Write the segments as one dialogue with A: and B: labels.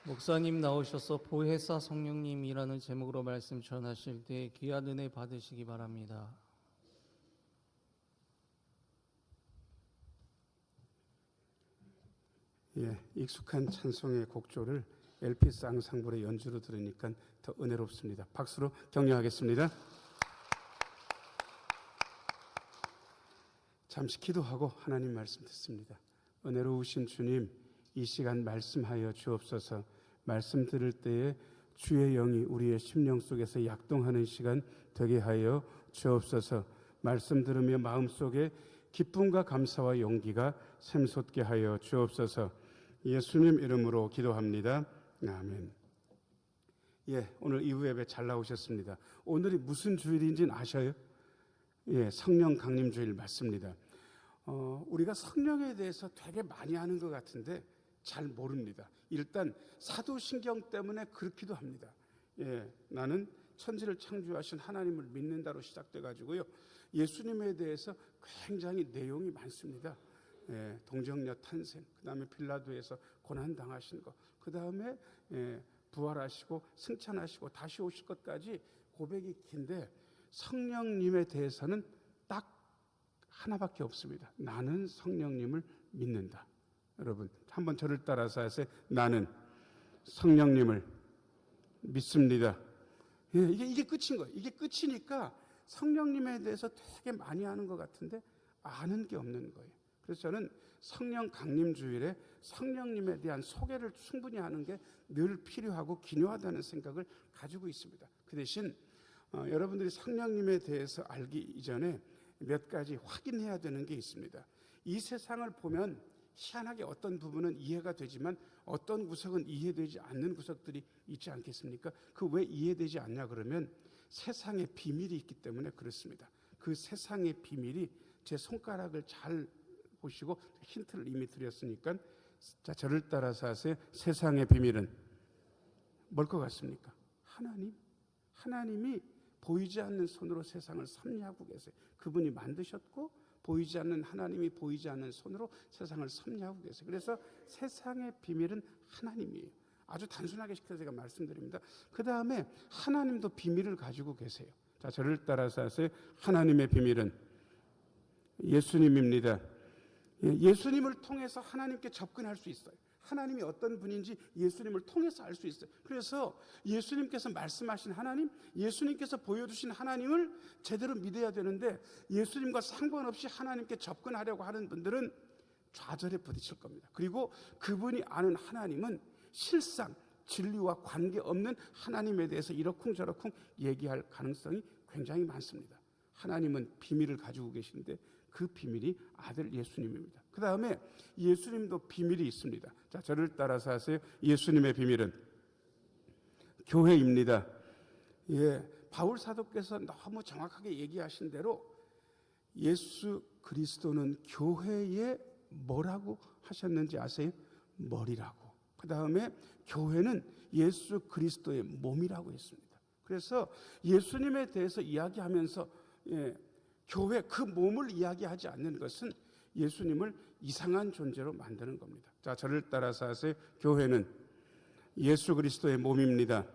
A: 목사님 나오셔서 보혜사 성령님이라는 제목으로 말씀 전하실 때 귀한 은혜 받으시기 바랍니다.
B: 익숙한 찬송의 곡조를 LPS 앙상블의 연주로 들으니까 더 은혜롭습니다. 박수로 격려하겠습니다. 잠시 기도하고 하나님 말씀 듣습니다. 은혜로우신 주님, 이 시간 말씀하여 주옵소서. 말씀 들을 때에 주의 영이 우리의 심령 속에서 약동하는 시간 되게 하여 주옵소서. 말씀 들으며 마음속에 기쁨과 감사와 용기가 샘솟게 하여 주옵소서. 예수님 이름으로 기도합니다. 아멘. 오늘 이후 예배 잘 나오셨습니다. 오늘이 무슨 주일인지는 아셔요? 성령 강림 주일 맞습니다. 우리가 성령에 대해서 되게 많이 아는 것 같은데 잘 모릅니다. 일단 사도신경 때문에 그렇기도 합니다. 나는 천지를 창조하신 하나님을 믿는다로 시작돼 가지고요. 예수님에 대해서 굉장히 내용이 많습니다. 동정녀 탄생, 그 다음에 빌라도에서 고난당하신 것, 그 다음에 부활하시고 승천하시고 다시 오실 것까지 고백이 긴데 성령님에 대해서는 딱 하나밖에 없습니다. 나는 성령님을 믿는다. 여러분 한번 저를 따라서 하세요. 나는 성령님을 믿습니다. 이게 끝인 거예요. 이게 끝이니까 성령님에 대해서 되게 많이 아는 것 같은데 아는 게 없는 거예요. 그래서 저는 성령 강림 주일에 성령님에 대한 소개를 충분히 하는 게 늘 필요하고 기묘하다는 생각을 가지고 있습니다. 그 대신 여러분들이 성령님에 대해서 알기 이전에 몇 가지 확인해야 되는 게 있습니다. 이 세상을 보면 희한하게 어떤 부분은 이해가 되지만 어떤 구석은 이해되지 않는 구석들이 있지 않겠습니까? 그 왜 이해되지 않냐 그러면 세상에 비밀이 있기 때문에 그렇습니다. 그 세상의 비밀이 제 손가락을 잘 보시고 힌트를 이미 드렸으니까 자, 저를 따라서 하세요. 세상의 비밀은 뭘 것 같습니까? 하나님이 보이지 않는 손으로 세상을 섭리하고 계세요. 그분이 만드셨고 보이지 않는 하나님이 보이지 않는 손으로 세상을 섭리하고 계세요. 그래서 세상의 비밀은 하나님이에요. 아주 단순하게 시켜서 제가 말씀드립니다. 그 다음에 하나님도 비밀을 가지고 계세요. 자, 저를 따라서 하세요. 하나님의 비밀은 예수님입니다. 예수님을 통해서 하나님께 접근할 수 있어요. 하나님이 어떤 분인지 예수님을 통해서 알 수 있어요. 그래서 예수님께서 말씀하신 하나님, 예수님께서 보여주신 하나님을 제대로 믿어야 되는데 예수님과 상관없이 하나님께 접근하려고 하는 분들은 좌절에 부딪힐 겁니다. 그리고 그분이 아는 하나님은 실상 진리와 관계없는 하나님에 대해서 이러쿵저러쿵 얘기할 가능성이 굉장히 많습니다. 하나님은 비밀을 가지고 계신데 그 비밀이 아들 예수님입니다. 그 다음에 예수님도 비밀이 있습니다. 자, 저를 따라서 하세요. 예수님의 비밀은 교회입니다. 바울 사도께서 너무 정확하게 얘기하신 대로 예수 그리스도는 교회에 뭐라고 하셨는지 아세요? 머리라고. 그 다음에 교회는 예수 그리스도의 몸이라고 했습니다. 그래서 예수님에 대해서 이야기하면서 교회 그 몸을 이야기하지 않는 것은 예수님을 이상한 존재로 만드는 겁니다. 자, 저를 따라서 하세요. 교회는 예수 그리스도의 몸입니다.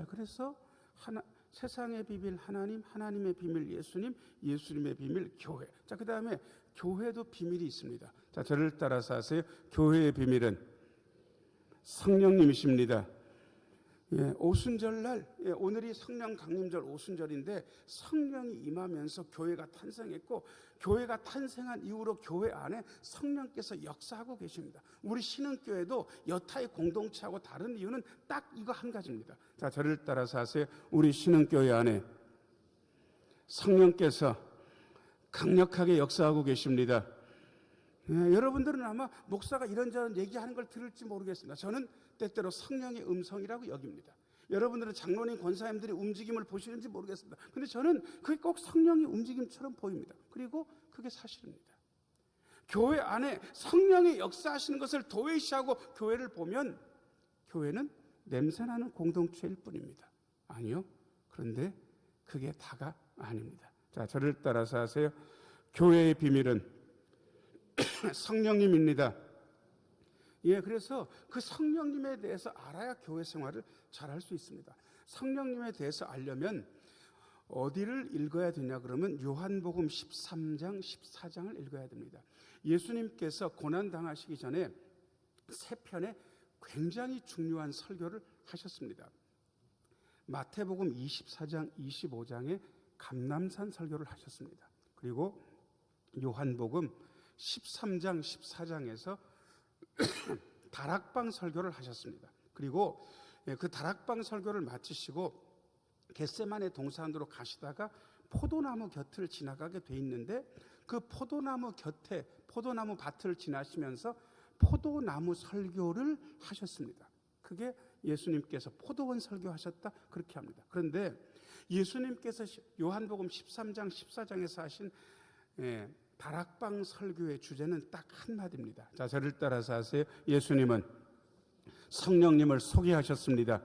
B: 그래서 세상의 비밀 하나님, 하나님의 비밀 예수님, 예수님의 비밀 교회. 자, 그 다음에 교회도 비밀이 있습니다. 자, 저를 따라서 하세요. 교회의 비밀은 성령님이십니다. 오순절날, 오늘이 성령 강림절 오순절인데 성령이 임하면서 교회가 탄생했고 교회가 탄생한 이후로 교회 안에 성령께서 역사하고 계십니다. 우리 신흥교회도 여타의 공동체하고 다른 이유는 딱 이거 한 가지입니다. 자, 저를 따라서 하세요. 우리 신흥교회 안에 성령께서 강력하게 역사하고 계십니다. 여러분들은 아마 목사가 이런저런 얘기하는 걸 들을지 모르겠습니다. 저는 때때로 성령의 음성이라고 여깁니다. 여러분들은 장로님, 권사님들이 움직임을 보시는지 모르겠습니다. 그런데 저는 그게 꼭 성령의 움직임처럼 보입니다. 그리고 그게 사실입니다. 교회 안에 성령의 역사하시는 것을 도외시하고 교회를 보면 교회는 냄새나는 공동체일 뿐입니다. 아니요. 그런데 그게 다가 아닙니다. 자, 저를 따라서 하세요. 교회의 비밀은 성령님입니다. 그래서 그 성령님에 대해서 알아야 교회 생활을 잘할 수 있습니다. 성령님에 대해서 알려면 어디를 읽어야 되냐 그러면 요한복음 13장, 14장을 읽어야 됩니다. 예수님께서 고난 당하시기 전에 세 편의 굉장히 중요한 설교를 하셨습니다. 마태복음 24장, 25장에 감람산 설교를 하셨습니다. 그리고 요한복음 13장, 14장에서 다락방 설교를 하셨습니다. 그리고 그 다락방 설교를 마치시고 겟세마네 동산으로 가시다가 포도나무 곁을 지나가게 돼 있는데 그 포도나무 곁에 포도나무 밭을 지나시면서 포도나무 설교를 하셨습니다. 그게 예수님께서 포도원 설교하셨다 그렇게 합니다. 그런데 예수님께서 요한복음 13장 14장에서 하신 다락방 설교의 주제는 딱 한마디입니다. 자, 저를 따라서 하세요. 예수님은 성령님을 소개하셨습니다.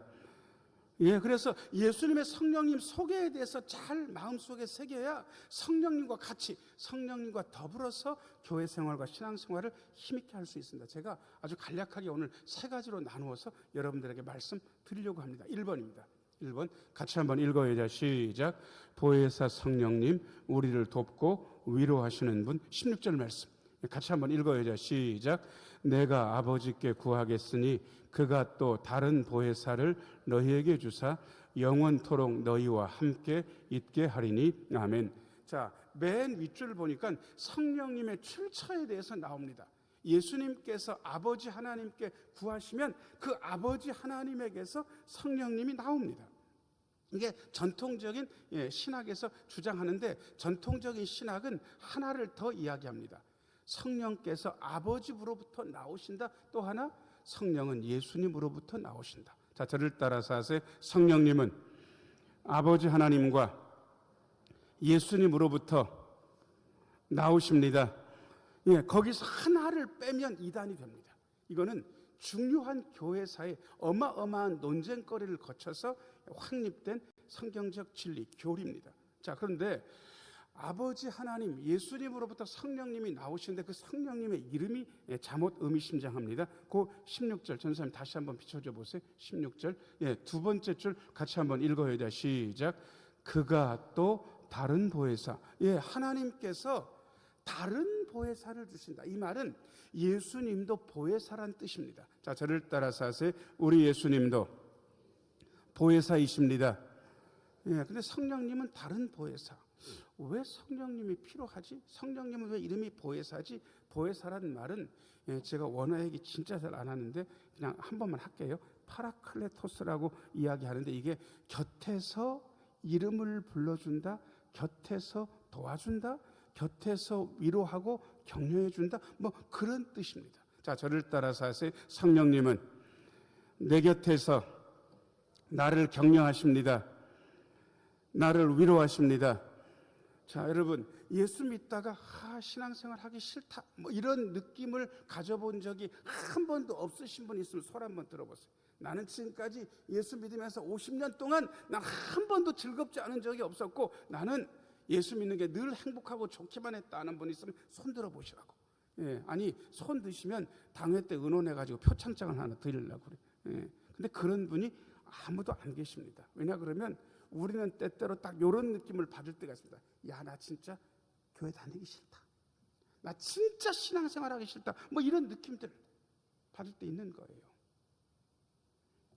B: 그래서 예수님의 성령님 소개에 대해서 잘 마음속에 새겨야 성령님과 같이 성령님과 더불어서 교회 생활과 신앙 생활을 힘있게 할 수 있습니다. 제가 아주 간략하게 오늘 세 가지로 나누어서 여러분들에게 말씀드리려고 합니다. 1번입니다. 1번 같이 한번 읽어야죠. 시작. 보혜사 성령님 우리를 돕고 위로하시는 분. 16절 말씀 같이 한번 읽어야죠. 시작. 내가 아버지께 구하겠으니 그가 또 다른 보혜사를 너희에게 주사 영원토록 너희와 함께 있게 하리니. 아멘. 자, 맨 윗줄을 보니까 성령님의 출처에 대해서 나옵니다. 예수님께서 아버지 하나님께 구하시면 그 아버지 하나님에게서 성령님이 나옵니다. 이게 전통적인 신학에서 주장하는데 전통적인 신학은 하나를 더 이야기합니다. 성령께서 아버지로부터 나오신다. 또 하나 성령은 예수님으로부터 나오신다. 자, 저를 따라서 하세요. 성령님은 아버지 하나님과 예수님으로부터 나오십니다. 거기서 하나를 빼면 이단이 됩니다. 이거는 중요한 교회사의 어마어마한 논쟁거리를 거쳐서 확립된 성경적 진리, 교리입니다. 자, 그런데 아버지 하나님, 예수님으로부터 성령님이 나오시는데 그 성령님의 이름이 잘못 의미심장합니다. 그 16절 전사님 다시 한번 비춰줘 보세요. 16절 두 번째 줄 같이 한번 읽어야 돼요. 시작. 그가 또 다른 보혜사. 하나님께서 다른 보혜사를 주신다. 이 말은 예수님도 보혜사란 뜻입니다. 자, 저를 따라서 하세요. 우리 예수님도 보혜사이십니다. 근데 성령님은 다른 보혜사. 왜 성령님이 필요하지? 성령님은 왜 이름이 보혜사지? 보혜사라는 말은 제가 원어 얘기 진짜 잘 안 하는데 그냥 한 번만 할게요. 파라클레토스라고 이야기하는데 이게 곁에서 이름을 불러준다, 곁에서 도와준다, 곁에서 위로하고 격려해준다, 뭐 그런 뜻입니다. 자, 저를 따라서 하세요. 성령님은 내 곁에서 나를 격려하십니다. 나를 위로하십니다. 자, 여러분, 예수 믿다가 신앙생활 하기 싫다 뭐 이런 느낌을 가져본 적이 한 번도 없으신 분 있으면 손 한번 들어보세요. 나는 지금까지 예수 믿으면서 50년 동안 난 한 번도 즐겁지 않은 적이 없었고 나는 예수 믿는 게 늘 행복하고 좋기만 했다 하는 분 있으면 손 들어보시라고. 아니 손 드시면 당회 때 의논해가지고 표창장을 하나 드리려고 그래. 근데 그런 분이 아무도 안 계십니다. 왜냐 그러면 우리는 때때로 딱 이런 느낌을 받을 때가 있습니다. 야, 나 진짜 교회 다니기 싫다. 나 진짜 신앙생활하기 싫다. 뭐 이런 느낌들 받을 때 있는 거예요.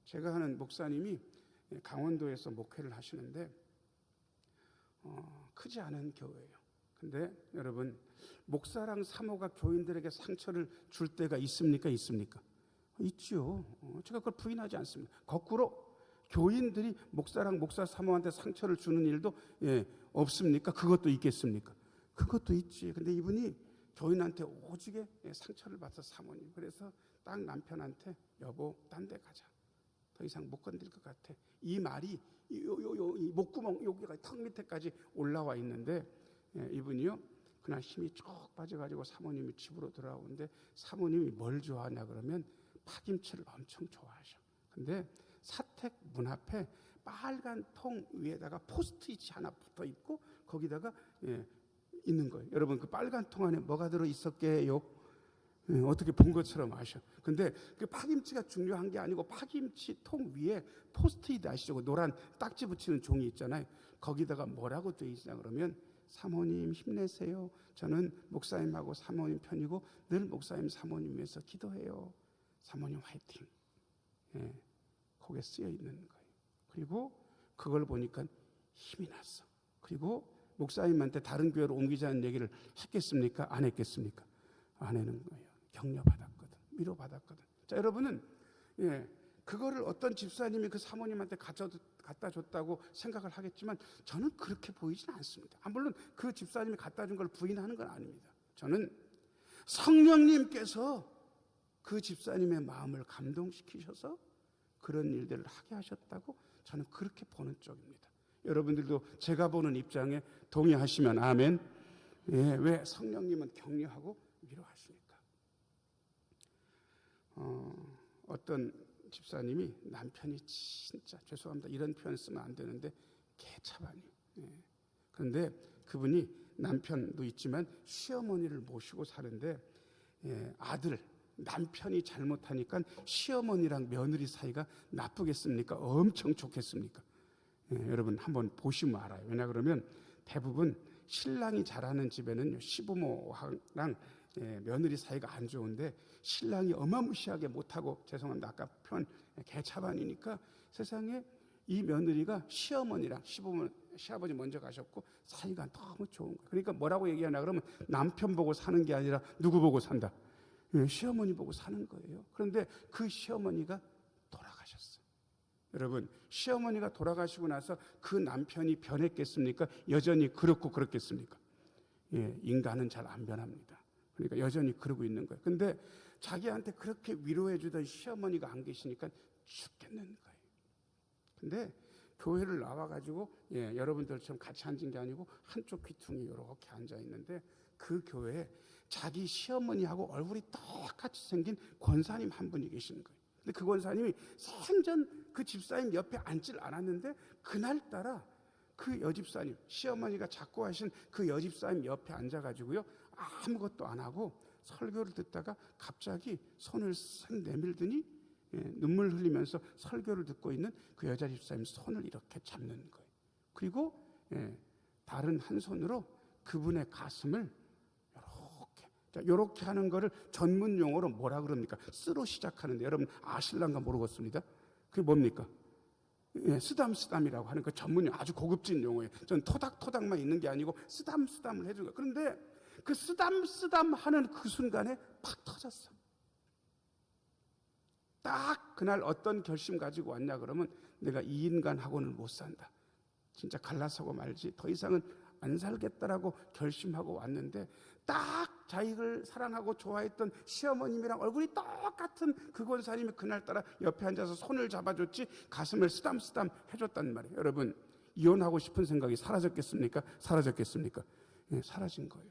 B: 제가 하는 목사님이 강원도에서 목회를 하시는데 크지 않은 교회예요. 근데 여러분, 목사랑 사모가 교인들에게 상처를 줄 때가 있습니까? 있습니까? 있죠. 제가 그걸 부인하지 않습니다. 거꾸로 교인들이 목사랑 목사 사모한테 상처를 주는 일도 없습니까? 그것도 있겠습니까? 그것도 있지. 근데 이분이 교인한테 오지게 상처를 받아서 사모님. 그래서 딱 남편한테 여보, 딴 데 가자. 더 이상 못 건들 것 같아. 이 말이 이 목구멍 여기가 턱 밑에까지 올라와 있는데 이분이요 그날 힘이 쭉 빠져가지고 사모님이 집으로 돌아오는데 사모님이 뭘 좋아하냐 그러면 파김치를 엄청 좋아하셔. 근데 사택 문 앞에 빨간 통 위에다가 포스트잇이 하나 붙어 있고 거기다가 있는 거예요. 여러분 그 빨간 통 안에 뭐가 들어 있었게요? 어떻게 본 것처럼 아셔. 근데 그 파김치가 중요한 게 아니고 파김치 통 위에 포스트잇 아시죠? 그 노란 딱지 붙이는 종이 있잖아요. 거기다가 뭐라고 돼 있냐 그러면 사모님 힘내세요. 저는 목사님하고 사모님 편이고 늘 목사님 사모님 위해서 기도해요. 사모님 화이팅. 거기에 쓰여 있는 거예요. 그리고 그걸 보니까 힘이 났어. 그리고 목사님한테 다른 교회로 옮기자는 얘기를 했겠습니까? 안 했겠습니까? 안 하는 거예요. 격려받았거든. 위로받았거든. 자, 여러분은 그거를 어떤 집사님이 그 사모님한테 갖다 줬다고 생각을 하겠지만 저는 그렇게 보이진 않습니다. 물론 그 집사님이 갖다 준 걸 부인하는 건 아닙니다. 저는 성령님께서 그 집사님의 마음을 감동시키셔서 그런 일들을 하게 하셨다고 저는 그렇게 보는 쪽입니다. 여러분들도 제가 보는 입장에 동의하시면 아멘. 왜 성령님은 격려하고 위로하시니까. 어떤 집사님이 남편이 진짜 죄송합니다. 이런 표현 쓰면 안 되는데 개차반이. 그런데 그분이 남편도 있지만 시어머니를 모시고 사는데 남편이 잘못하니까 시어머니랑 며느리 사이가 나쁘겠습니까? 엄청 좋겠습니까? 여러분 한번 보시면 알아요. 왜냐 그러면 대부분 신랑이 잘하는 집에는 시부모랑 며느리 사이가 안 좋은데 신랑이 어마무시하게 못하고 죄송합니다. 아까 표현 개차반이니까 세상에 이 며느리가 시어머니랑 시아버지 먼저 가셨고 사이가 너무 좋은 거예요. 그러니까 뭐라고 얘기하나 그러면 남편 보고 사는 게 아니라 누구 보고 산다? 시어머니 보고 사는 거예요. 그런데 그 시어머니가 돌아가셨어요. 여러분 시어머니가 돌아가시고 나서 그 남편이 변했겠습니까? 여전히 그렇겠습니까? 인간은 잘 안 변합니다. 그러니까 여전히 그러고 있는 거예요. 근데 자기한테 그렇게 위로해 주던 시어머니가 안 계시니까 죽겠는 거예요. 근데 교회를 나와가지고 여러분들처럼 같이 앉은 게 아니고 한쪽 귀퉁이 이렇게 앉아 있는데 그 교회에 자기 시어머니하고 얼굴이 똑같이 생긴 권사님 한 분이 계시는 거예요. 근데 그 권사님이 생전 그 집사님 옆에 앉질 않았는데 그날따라 그 여집사님 시어머니가 자꾸 하신 그 여집사님 옆에 앉아가지고요 아무것도 안 하고 설교를 듣다가 갑자기 손을 싹 내밀더니 눈물 흘리면서 설교를 듣고 있는 그 여자 집사님 손을 이렇게 잡는 거예요. 그리고 다른 한 손으로 그분의 가슴을 이렇게 하는 거를 전문 용어로 뭐라 그럽니까? 쓰로 시작하는데 여러분 아실란가 모르겠습니다. 그게 뭡니까? 쓰담쓰담이라고 하는 그 전문 용어 아주 고급진 용어예요. 전 토닥토닥만 있는 게 아니고 쓰담쓰담을 해준 거예요. 그런데 그 쓰담쓰담 하는 그 순간에 팍 터졌어. 딱 그날 어떤 결심 가지고 왔냐 그러면 내가 이 인간하고는 못 산다. 진짜 갈라서고 말지 더 이상은 안 살겠다라고 결심하고 왔는데 딱 자기를 사랑하고 좋아했던 시어머님이랑 얼굴이 똑같은 그 권사님이 그날따라 옆에 앉아서 손을 잡아줬지 가슴을 쓰담쓰담 해줬단 말이에요. 여러분 이혼하고 싶은 생각이 사라졌겠습니까? 사라졌겠습니까? 사라진 거예요.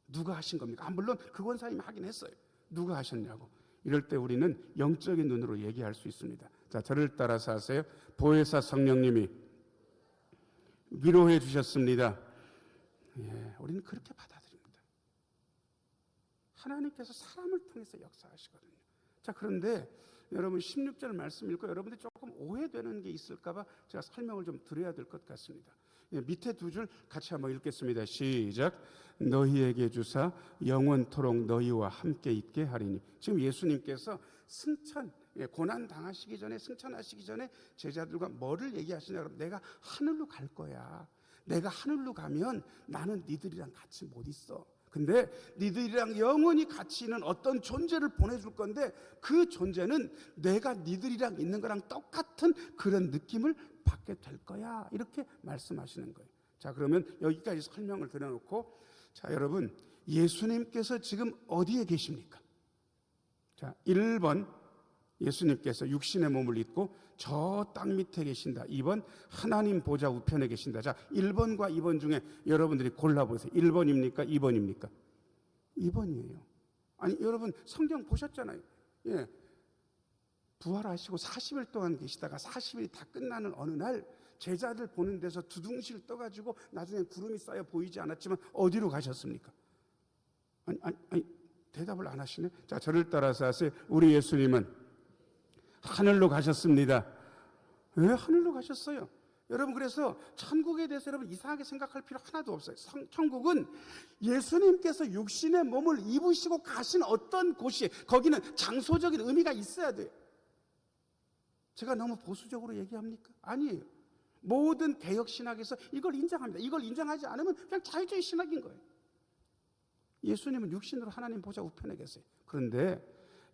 B: 누가 하신 겁니까? 물론 그 권사님이 하긴 했어요. 누가 하셨냐고. 이럴 때 우리는 영적인 눈으로 얘기할 수 있습니다. 자, 저를 따라서 하세요. 보혜사 성령님이 위로해 주셨습니다. 우리는 그렇게 받아들입니다. 하나님께서 사람을 통해서 역사하시거든요. 자, 그런데 여러분 16절 말씀 읽고 여러분들이 조금 오해되는 게 있을까 봐 제가 설명을 좀 드려야 될 것 같습니다. 밑에 두 줄 같이 한번 읽겠습니다. 시작. 너희에게 주사 영원토록 너희와 함께 있게 하리니. 지금 예수님께서 고난 당하시기 전에 승천하시기 전에 제자들과 뭐를 얘기하시냐 그러면 내가 하늘로 갈 거야. 내가 하늘로 가면 나는 니들이랑 같이 못 있어. 근데 니들이랑 영원히 같이 있는 어떤 존재를 보내줄 건데 그 존재는 내가 니들이랑 있는 거랑 똑같은 그런 느낌을 받게 될 거야. 이렇게 말씀하시는 거예요. 자, 그러면 여기까지 설명을 드려놓고 자, 여러분 예수님께서 지금 어디에 계십니까? 자, 1번 예수님께서 육신의 몸을 입고 저 땅 밑에 계신다. 2번 하나님 보좌 우편에 계신다. 자, 1번과 2번 중에 여러분들이 골라보세요. 1번입니까? 2번입니까? 2번이에요. 아니 여러분 성경 보셨잖아요. 부활하시고 40일 동안 계시다가 40일이 다 끝나는 어느 날 제자들 보는 데서 두둥실 떠가지고 나중에 구름이 쌓여 보이지 않았지만 어디로 가셨습니까? 아니 대답을 안 하시네. 자, 저를 따라서 하세요. 우리 예수님은 하늘로 가셨습니다. 왜 하늘로 가셨어요? 여러분, 그래서 천국에 대해서 여러분 이상하게 생각할 필요 하나도 없어요. 천국은 예수님께서 육신의 몸을 입으시고 가신 어떤 곳이, 거기는 장소적인 의미가 있어야 돼요. 제가 너무 보수적으로 얘기합니까? 아니에요. 모든 개혁 신학에서 이걸 인정합니다. 이걸 인정하지 않으면 그냥 자유주의 신학인 거예요. 예수님은 육신으로 하나님 보좌 우편에 계세요. 그런데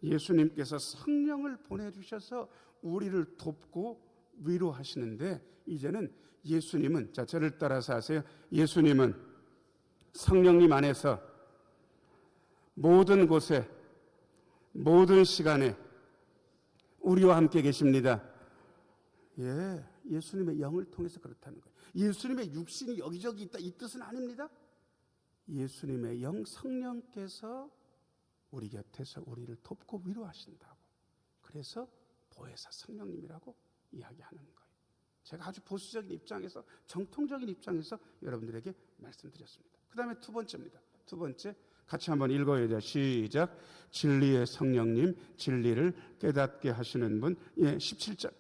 B: 예수님께서 성령을 보내주셔서 우리를 돕고 위로하시는데, 이제는 예수님은, 자, 저를 따라서 하세요. 예수님은 성령님 안에서 모든 곳에 모든 시간에 우리와 함께 계십니다. 예, 예수님의 영을 통해서 그렇다는 거예요. 예수님의 육신이 여기저기 있다, 이 뜻은 아닙니다. 예수님의 영, 성령께서 우리 곁에서 우리를 돕고 위로하신다고. 그래서 보혜사 성령님이라고 이야기하는 거예요. 제가 아주 보수적인 입장에서, 정통적인 입장에서 여러분들에게 말씀드렸습니다. 그 다음에 두 번째입니다. 두 번째, 같이 한번 읽어야죠. 시작. 진리의 성령님, 진리를 깨닫게 하시는 분. 예, 17절.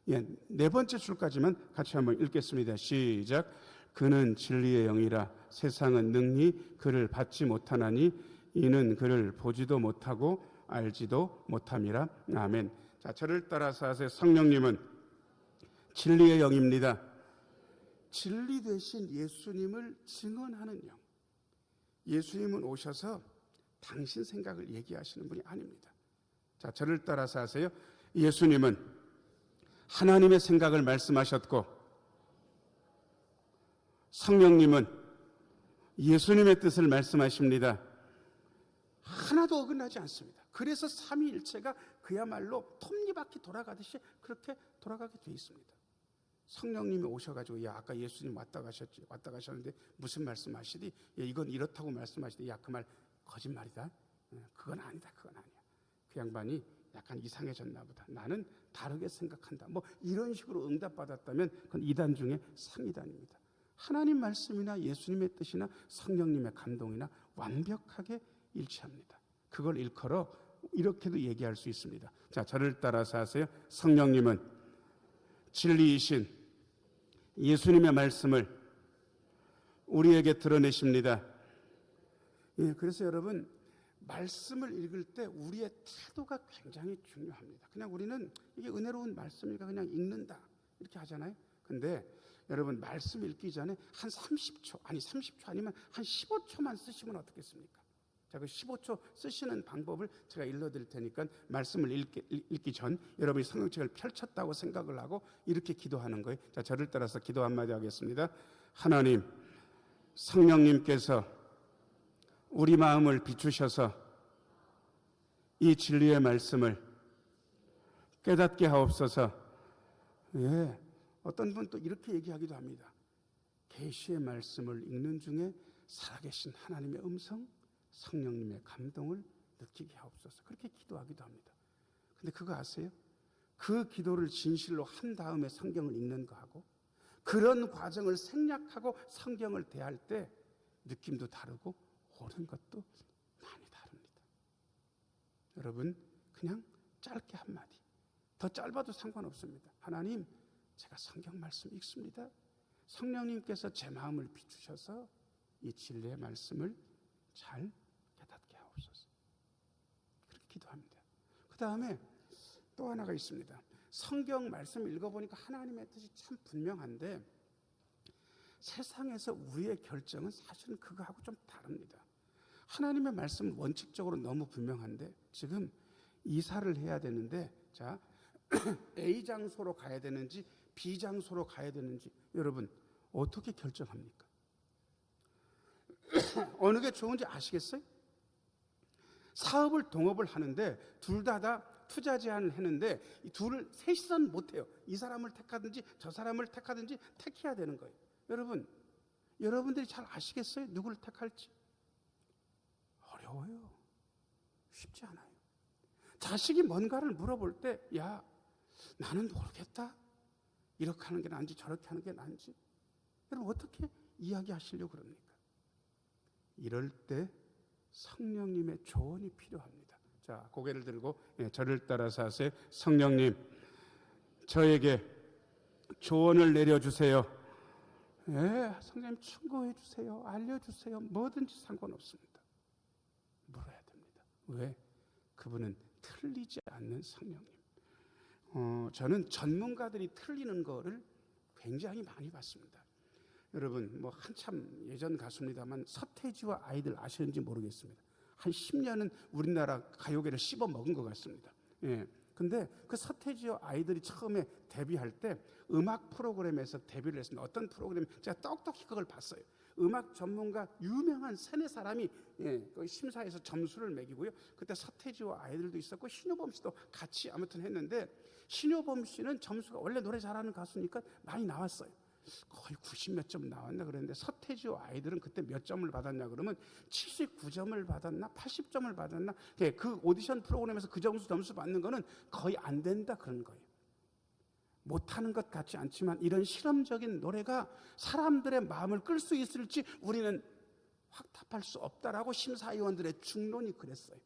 B: 예, 네 번째 줄까지만 같이 한번 읽겠습니다. 시작. 그는 진리의 영이라 세상은 능히 그를 받지 못하나니 이는 그를 보지도 못하고 알지도 못함이라. 아멘. 자, 저를 따라서 하세요. 성령님은 진리의 영입니다. 진리 대신 예수님을 증언하는 영. 예수님은 오셔서 당신 생각을 얘기하시는 분이 아닙니다. 자, 저를 따라서 하세요. 예수님은 하나님의 생각을 말씀하셨고, 성령님은 예수님의 뜻을 말씀하십니다. 하나도 어긋나지 않습니다. 그래서 삼위일체가 그야말로 톱니바퀴 돌아가듯이 그렇게 돌아가게 돼 있습니다. 성령님이 오셔가지고, 야, 아까 예수님 왔다 가셨는데 무슨 말씀하시디? 야, 이건 이렇다고 말씀하시디? 야, 그 말 거짓말이다. 그건 아니다. 그건 아니야. 그 양반이 약간 이상해졌나 보다. 나는 다르게 생각한다. 뭐 이런 식으로 응답받았다면 그건 이단 중에 상이단입니다. 하나님 말씀이나 예수님의 뜻이나 성령님의 감동이나 완벽하게 일치합니다. 그걸 일컬어 이렇게도 얘기할 수 있습니다. 자, 저를 따라서 하세요. 성령님은 진리이신 예수님의 말씀을 우리에게 드러내십니다. 예, 그래서 여러분, 말씀을 읽을 때 우리의 태도가 굉장히 중요합니다. 그냥 우리는 이게 은혜로운 말씀이니까 그냥 읽는다 이렇게 하잖아요. 근데 여러분, 말씀 읽기 전에 한 30초, 아니 30초 아니면 한 15초만 쓰시면 어떻겠습니까? 자, 그 15초 쓰시는 방법을 제가 일러드릴 테니까 말씀을 읽기 전 여러분이 성경책을 펼쳤다고 생각을 하고 이렇게 기도하는 거예요. 자, 저를 따라서 기도 한마디 하겠습니다. 하나님, 성령님께서 우리 마음을 비추셔서 이 진리의 말씀을 깨닫게 하옵소서. 예, 어떤 분 또 이렇게 얘기하기도 합니다. 계시의 말씀을 읽는 중에 살아계신 하나님의 음성, 성령님의 감동을 느끼게 하옵소서. 그렇게 기도하기도 합니다. 근데 그거 아세요? 그 기도를 진실로 한 다음에 성경을 읽는 거하고 그런 과정을 생략하고 성경을 대할 때 느낌도 다르고 옳은 것도 많이 다릅니다. 여러분, 그냥 짧게 한마디, 더 짧아도 상관없습니다. 하나님, 제가 성경 말씀 읽습니다. 성령님께서 제 마음을 비추셔서 이 진리의 말씀을 잘 깨닫게 하옵소서. 그렇게 기도합니다. 그 다음에 또 하나가 있습니다. 성경 말씀 읽어보니까 하나님의 뜻이 참 분명한데 세상에서 우리의 결정은 사실은 그거하고 좀 다릅니다. 하나님의 말씀은 원칙적으로 너무 분명한데 지금 이사를 해야 되는데, 자, A 장소로 가야 되는지 B 장소로 가야 되는지 여러분 어떻게 결정합니까? 어느 게 좋은지 아시겠어요? 사업을 동업을 하는데 둘 다 투자 제한을 했는데 이 둘을 셋이서는 못해요. 이 사람을 택하든지 저 사람을 택하든지 택해야 되는 거예요. 여러분, 여러분들이 잘 아시겠어요? 누구를 택할지? 어려워요. 쉽지 않아요. 자식이 뭔가를 물어볼 때, 야, 나는 모르겠다. 이렇게 하는 게 나은지 저렇게 하는 게 나은지. 여러분, 어떻게 이야기하시려고 그럽니까? 이럴 때 성령님의 조언이 필요합니다. 자, 고개를 들고 저를 따라서 하세요. 성령님, 저에게 조언을 내려주세요. 성령님 충고해 주세요. 알려주세요. 뭐든지 상관없습니다. 물어야 됩니다. 왜? 그분은 틀리지 않는 성령님. 저는 전문가들이 틀리는 거를 굉장히 많이 봤습니다. 여러분, 뭐 한참 예전 가수입니다만 서태지와 아이들 아시는지 모르겠습니다. 한 10년은 우리나라 가요계를 씹어 먹은 것 같습니다. 근데 그 서태지와 아이들이 처음에 데뷔할 때 음악 프로그램에서 데뷔를 했습니다. 어떤 프로그램, 제가 똑똑히 그걸 봤어요. 음악 전문가 유명한 세네 사람이 그 심사에서 점수를 매기고요. 그때 서태지와 아이들도 있었고 신효범 씨도 같이 아무튼 했는데, 신효범 씨는 점수가 원래 노래 잘하는 가수니까 많이 나왔어요. 거의 90몇 점 나왔나 그랬는데, 서태지와 아이들은 그때 몇 점을 받았냐 그러면 79점을 받았나 80점을 받았나, 그 오디션 프로그램에서 그 점수 받는 거는 거의 안 된다 그런 거예요. 못하는 것 같지 않지만 이런 실험적인 노래가 사람들의 마음을 끌 수 있을지 우리는 확답할 수 없다라고 심사위원들의 중론이 그랬어요.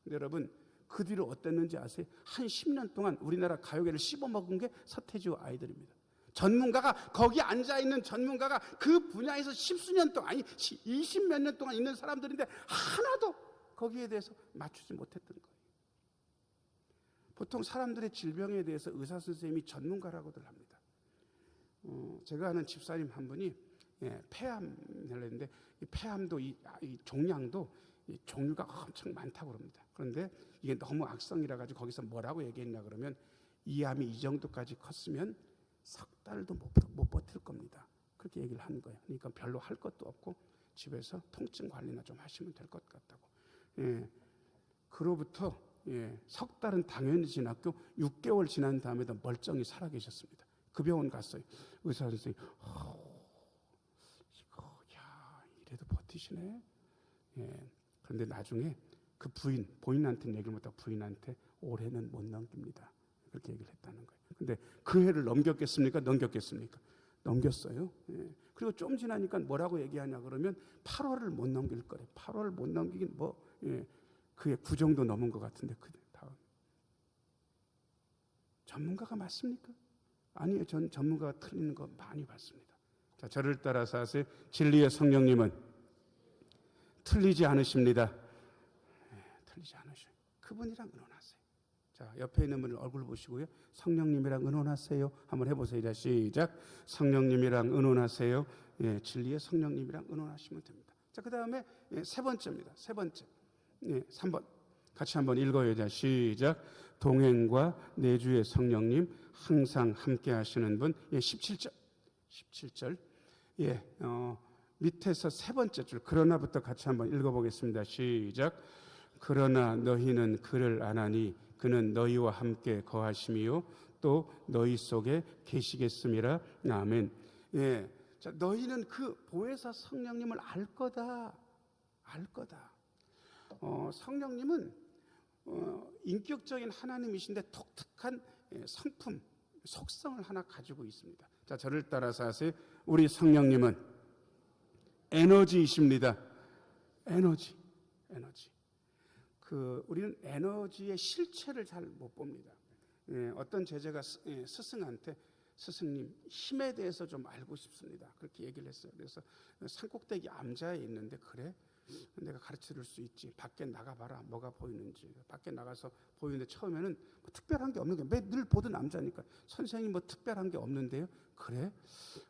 B: 근데 여러분, 그 뒤로 어땠는지 아세요? 한 10년 동안 우리나라 가요계를 씹어먹은 게 서태지와 아이들입니다. 전문가가, 거기 앉아있는 전문가가 그 분야에서 10수년 동안, 아니 20몇 년 동안 있는 사람들인데 하나도 거기에 대해서 맞추지 못했던 거예요. 보통 사람들의 질병에 대해서 의사 선생님이 전문가라고들 합니다. 제가 아는 집사님 한 분이 폐암을 했는데, 이 폐암도 이 종양도 이 종류가 엄청 많다고 그럽니다. 그런데 이게 너무 악성이라 가지고 거기서 뭐라고 얘기했냐 그러면, 이 암이 이 정도까지 컸으면 석 달도 못 버틸 겁니다. 그렇게 얘기를 하는 거예요. 그러니까 별로 할 것도 없고 집에서 통증 관리나 좀 하시면 될 것 같다고. 그로부터 석 달은 당연히 지났고 6개월 지난 다음에도 멀쩡히 살아계셨습니다. 그 병원 갔어요. 의사 선생님, 이거 이래도 버티시네. 그런데 나중에 그 본인한테는 얘기를 못하고 부인한테 올해는 못 넘깁니다. 그렇게 얘기를 했다는 거예요. 근데 그 해를 넘겼겠습니까? 넘겼겠습니까? 넘겼어요. 그리고 좀 지나니까 뭐라고 얘기하냐 그러면 8월을 못 넘길 거래. 8월 못 넘기긴 그게 9 정도 넘은 것 같은데, 그 다음 전문가가 맞습니까? 아니요, 전 전문가가 틀리는 거 많이 봤습니다. 자, 저를 따라서 하세요. 진리의 성령님은 틀리지 않으십니다. 틀리지 않으셔요. 그분이랑 의논하세요. 자, 옆에 있는 분을 얼굴 보시고요. 성령님이랑 의논하세요. 한번 해보세요. 자, 시작. 성령님이랑 의논하세요. 진리의 성령님이랑 의논하시면 됩니다. 자, 그 다음에 세 번째입니다. 세 번째. 3번. 같이 한번 읽어요. 자, 시작. 동행과 내주의 성령님 항상 함께 하시는 분. 17절. 17절. 밑에서 세 번째 줄. 그러나부터 같이 한번 읽어보겠습니다. 시작. 그러나 너희는 그를 아나니 그는 너희와 함께 거하심이요 또 너희 속에 계시겠음이라. 아멘. 자, 너희는 그 보혜사 성령님을 알 거다. 알 거다. 성령님은 인격적인 하나님이신데 독특한 성품, 속성을 하나 가지고 있습니다. 자, 저를 따라서 하세요. 우리 성령님은 에너지이십니다. 에너지. 우리는 에너지의 실체를 잘 못 봅니다. 어떤 제자가 스승한테, 스승님, 힘에 대해서 좀 알고 싶습니다. 그렇게 얘기를 했어요. 그래서 산꼭대기 암자에 있는데, 그래? 내가 가르쳐 줄 수 있지. 밖에 나가봐라. 뭐가 보이는지. 밖에 나가서 보이는데 처음에는 뭐 특별한 게 없는 게, 늘 보던 남자니까 선생님 뭐 특별한 게 없는데요. 그래?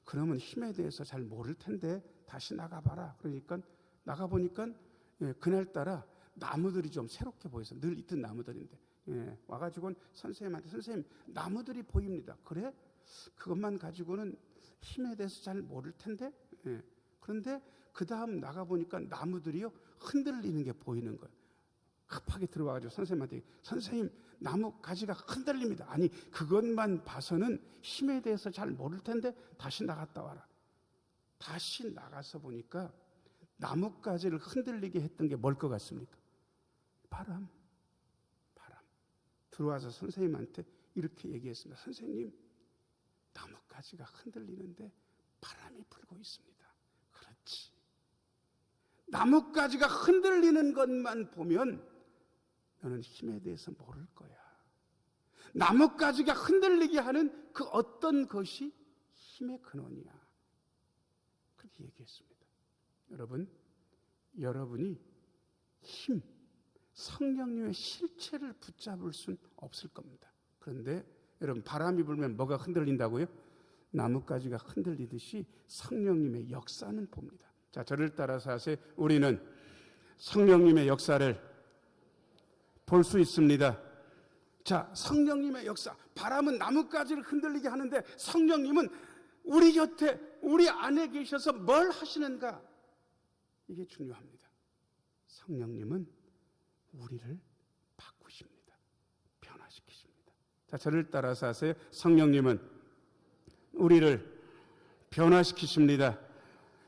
B: 그러면 힘에 대해서 잘 모를 텐데 다시 나가봐라. 그러니까 나가보니까 그날따라 나무들이 좀 새롭게 보여서, 늘 있던 나무들인데 와가지고는 선생님한테, 선생님 나무들이 보입니다. 그래? 그것만 가지고는 힘에 대해서 잘 모를 텐데. 그런데 그 다음 나가보니까 나무들이요 흔들리는 게 보이는 거예요. 급하게 들어와가지고 선생님한테, 선생님 나무 가지가 흔들립니다. 아니, 그것만 봐서는 힘에 대해서 잘 모를 텐데 다시 나갔다 와라. 다시 나가서 보니까 나뭇가지를 흔들리게 했던 게 뭘 것 같습니까? 바람. 들어와서 선생님한테 이렇게 얘기했습니다. 선생님, 나뭇가지가 흔들리는데 바람이 불고 있습니다. 그렇지. 나뭇가지가 흔들리는 것만 보면 너는 힘에 대해서 모를 거야. 나뭇가지가 흔들리게 하는 그 어떤 것이 힘의 근원이야. 그렇게 얘기했습니다. 여러분이 힘, 성령님의 실체를 붙잡을 수는 없을 겁니다. 그런데 여러분, 바람이 불면 뭐가 흔들린다고요? 나뭇가지가 흔들리듯이 성령님의 역사는 봅니다. 자, 저를 따라서 하세요. 우리는 성령님의 역사를 볼 수 있습니다. 자, 성령님의 역사. 바람은 나뭇가지를 흔들리게 하는데 성령님은 우리 곁에, 우리 안에 계셔서 뭘 하시는가? 이게 중요합니다. 성령님은 우리를 바꾸십니다. 변화시키십니다. 자, 저를 따라서 하세요. 성령님은 우리를 변화시키십니다.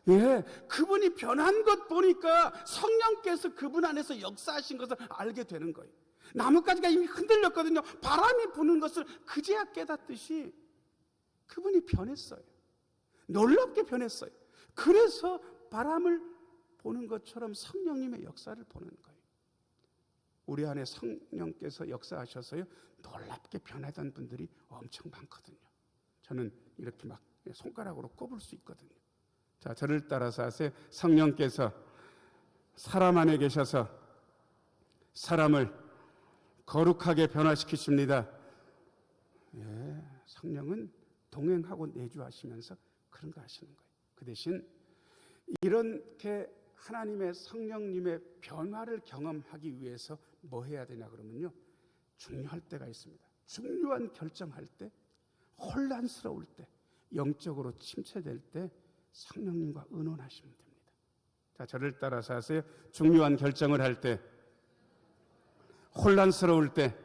B: 예, 그분이 변한 것 보니까 성령께서 그분 안에서 역사하신 것을 알게 되는 거예요. 나뭇가지가 이미 흔들렸거든요. 바람이 부는 것을 그제야 깨닫듯이 그분이 변했어요. 놀랍게 변했어요. 그래서 바람을 보는 것처럼 성령님의 역사를 보는 거예요. 우리 안에 성령께서 역사하셔서요, 놀랍게 변하던 분들이 엄청 많거든요. 저는 이렇게 막 손가락으로 꼽을 수 있거든요. 자, 저를 따라서 하세요. 성령께서 사람 안에 계셔서 사람을 거룩하게 변화시키십니다. 예, 성령은 동행하고 내주하시면서 그런 거 하시는 거예요. 그 대신 이렇게 하나님의 성령님의 변화를 경험하기 위해서 뭐 해야 되냐 그러면요, 중요할 때가 있습니다. 중요한 결정할 때, 혼란스러울 때, 영적으로 침체될 때 성령님과 의논하시면 됩니다. 자, 저를 따라서 하세요. 중요한 결정을 할 때, 혼란스러울 때,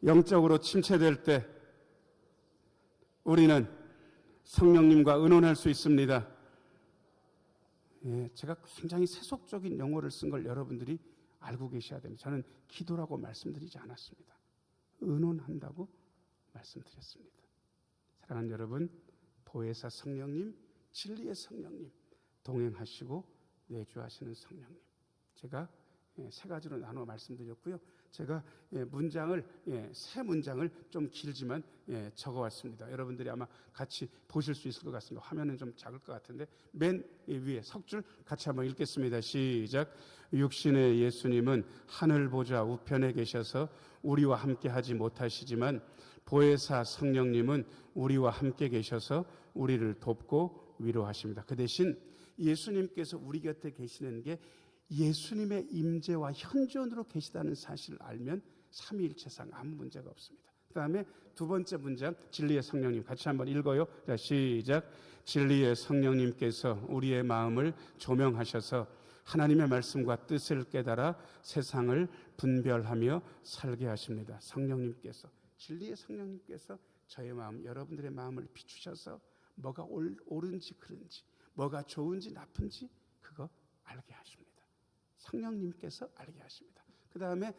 B: 영적으로 침체될 때 우리는 성령님과 의논할 수 있습니다. 예, 제가 굉장히 세속적인 용어를 쓴 걸 여러분들이 알고 계셔야 됩니다. 저는 기도라고 말씀드리지 않았습니다. 의논한다고 말씀드렸습니다. 사랑하는 여러분, 보혜사 성령님, 진리의 성령님, 동행하시고 내주하시는 성령님, 제가 세 가지로 나눠 말씀드렸고요. 제가 문장을, 세 문장을 좀 길지만 적어왔습니다. 여러분들이 아마 같이 보실 수 있을 것 같습니다. 화면은 좀 작을 것 같은데 맨 위에 석 줄 같이 한번 읽겠습니다. 시작. 육신의 예수님은 하늘 보좌 우편에 계셔서 우리와 함께 하지 못하시지만 보혜사 성령님은 우리와 함께 계셔서 우리를 돕고 위로하십니다. 그 대신 예수님께서 우리 곁에 계시는 게 예수님의 임재와 현존으로 계시다는 사실을 알면 삼위일체상 아무 문제가 없습니다. 그 다음에 두 번째 문장, 진리의 성령님 같이 한번 읽어요. 자, 시작. 진리의 성령님께서 우리의 마음을 조명하셔서 하나님의 말씀과 뜻을 깨달아 세상을 분별하며 살게 하십니다. 성령님께서, 진리의 성령님께서 저의 마음, 여러분들의 마음을 비추셔서 뭐가 옳은지 그른지, 뭐가 좋은지 나쁜지 그거 알게 하십니다. 성령님께서 알게 하십니다. 그 다음에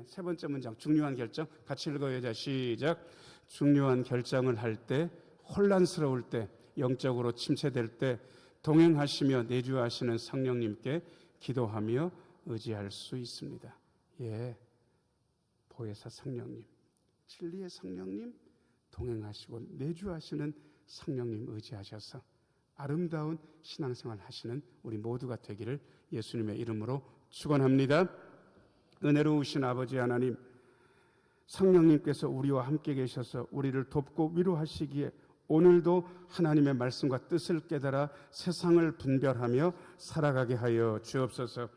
B: 세 번째 문장, 중요한 결정 같이 읽어요. 자, 시작. 중요한 결정을 할 때, 혼란스러울 때, 영적으로 침체될 때 동행하시며 내주하시는 성령님께 기도하며 의지할 수 있습니다. 예, 보혜사 성령님, 진리의 성령님, 동행하시고 내주하시는 성령님 의지하셔서 아름다운 신앙생활 하시는 우리 모두가 되기를 예수님의 이름으로 축원합니다. 은혜로우신 아버지 하나님, 성령님께서 우리와 함께 계셔서 우리를 돕고 위로하시기에 오늘도 하나님의 말씀과 뜻을 깨달아 세상을 분별하며 살아가게 하여 주옵소서.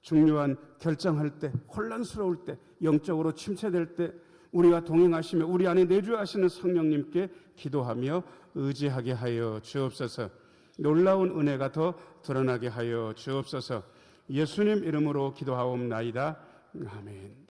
B: 중요한 결정할 때, 혼란스러울 때, 영적으로 침체될 때 우리와 동행하시며 우리 안에 내주하시는 성령님께 기도하며 의지하게 하여 주옵소서. 놀라운 은혜가 더 드러나게 하여 주옵소서. 예수님 이름으로 기도하옵나이다. 아멘.